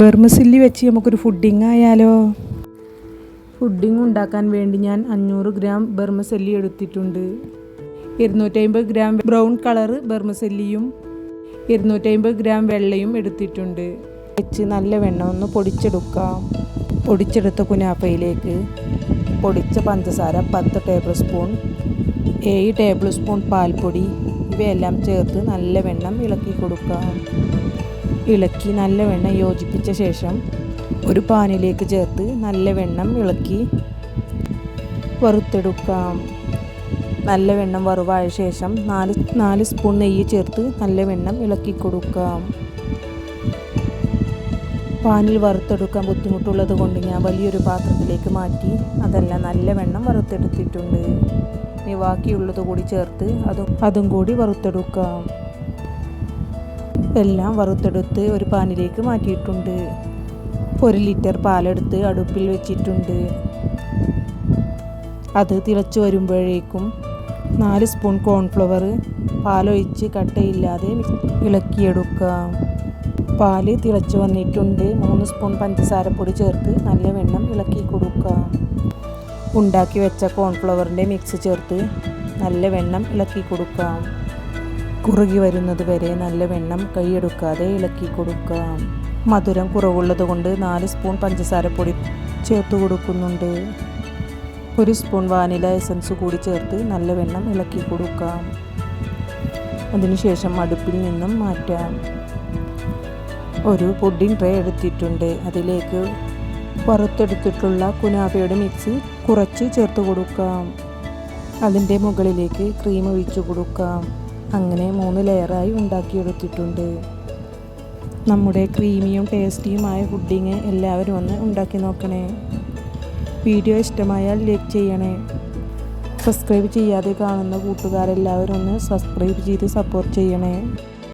ബർമസില്ലി വെച്ച് നമുക്കൊരു ഫുഡിങ് ആയാലോ. ഫുഡിങ് ഉണ്ടാക്കാൻ വേണ്ടി ഞാൻ 500 ഗ്രാം ബർമസല്ലി എടുത്തിട്ടുണ്ട്. 250 ഗ്രാം ബ്രൗൺ കളർ ബർമസല്ലിയും 250 ഗ്രാം വെള്ളയും എടുത്തിട്ടുണ്ട്. വെച്ച് നല്ല വെണ്ണ ഒന്ന് പൊടിച്ചെടുക്കാം. പൊടിച്ചെടുത്ത കുനാഫയിലേക്ക് പൊടിച്ച പഞ്ചസാര 10 ടേബിൾ സ്പൂൺ, 7 ടേബിൾ സ്പൂൺ പാൽപ്പൊടി ഇവയെല്ലാം ചേർത്ത് നല്ല വെണ്ണം ഇളക്കി കൊടുക്കാം. ഇളക്കി നല്ല വെണ്ണം യോജിപ്പിച്ച ശേഷം ഒരു പാനിലേക്ക് ചേർത്ത് നല്ല വെണ്ണം ഇളക്കി വറുത്തെടുക്കാം. നല്ല വെണ്ണം വറുവായ ശേഷം 4 സ്പൂൺ നെയ്യ് ചേർത്ത് നല്ല വെണ്ണം ഇളക്കി കൊടുക്കാം. പാനിൽ വറുത്തെടുക്കാൻ ബുദ്ധിമുട്ടുള്ളത് കൊണ്ട് ഞാൻ വലിയൊരു പാത്രത്തിലേക്ക് മാറ്റി അതെല്ലാം നല്ല വെണ്ണം വറുത്തെടുത്തിട്ടുണ്ട്. ഇനി ബാക്കിയുള്ളത് കൂടി ചേർത്ത് അതും കൂടി വറുത്തെടുക്കാം. എല്ലാം വറുത്തെടുത്ത് ഒരു പാനിലേക്ക് മാറ്റിയിട്ടുണ്ട്. 1 ലിറ്റർ പാലെടുത്ത് അടുപ്പിൽ വെച്ചിട്ടുണ്ട്. അത് തിളച്ചു വരുമ്പോഴേക്കും 4 സ്പൂൺ കോൺഫ്ലവർ പാലൊഴിച്ച് കട്ടയില്ലാതെ ഇളക്കിയെടുക്കാം. പാല് തിളച്ചു വന്നിട്ടുണ്ട്. 3 സ്പൂൺ പഞ്ചസാരപ്പൊടി ചേർത്ത് നല്ല വെണ്ണം ഇളക്കി കൊടുക്കാം. ഉണ്ടാക്കി വെച്ച കോൺഫ്ലവറിൻ്റെ മിക്സ് ചേർത്ത് നല്ല വെണ്ണം ഇളക്കി കൊടുക്കാം. കുറുകി വരുന്നത് വരെ നല്ല വെണ്ണം കൈയെടുക്കാതെ ഇളക്കി കൊടുക്കാം. മധുരം കുറവുള്ളത് കൊണ്ട് 4 സ്പൂൺ പഞ്ചസാരപ്പൊടി ചേർത്ത് കൊടുക്കുന്നുണ്ട്. 1 സ്പൂൺ വാനില എസൻസ് കൂടി ചേർത്ത് നല്ല വെണ്ണം ഇളക്കി കൊടുക്കാം. അതിനുശേഷം അടുപ്പിൽ നിന്നും മാറ്റാം. ഒരു പുഡിംഗ് ട്രേ എടുത്തിട്ടുണ്ട്. അതിലേക്ക് വറുത്തെടുത്തിട്ടുള്ള കുനാഫയുടെ മിക്സ് കുറച്ച് ചേർത്ത് കൊടുക്കാം. അതിൻ്റെ മുകളിലേക്ക് ക്രീം ഒഴിച്ചു കൊടുക്കാം. അങ്ങനെ 3 ലെയറായി ഉണ്ടാക്കിയെടുത്തിട്ടുണ്ട്. നമ്മുടെ ക്രീമിയും ടേസ്റ്റിയുമായ പുഡിങ് എല്ലാവരും ഒന്ന് ഉണ്ടാക്കി നോക്കണേ. വീഡിയോ ഇഷ്ടമായാൽ ലൈക്ക് ചെയ്യണേ. സബ്സ്ക്രൈബ് ചെയ്യാതെ കാണുന്ന കൂട്ടുകാരെല്ലാവരും ഒന്ന് സബ്സ്ക്രൈബ് ചെയ്ത് സപ്പോർട്ട് ചെയ്യണേ.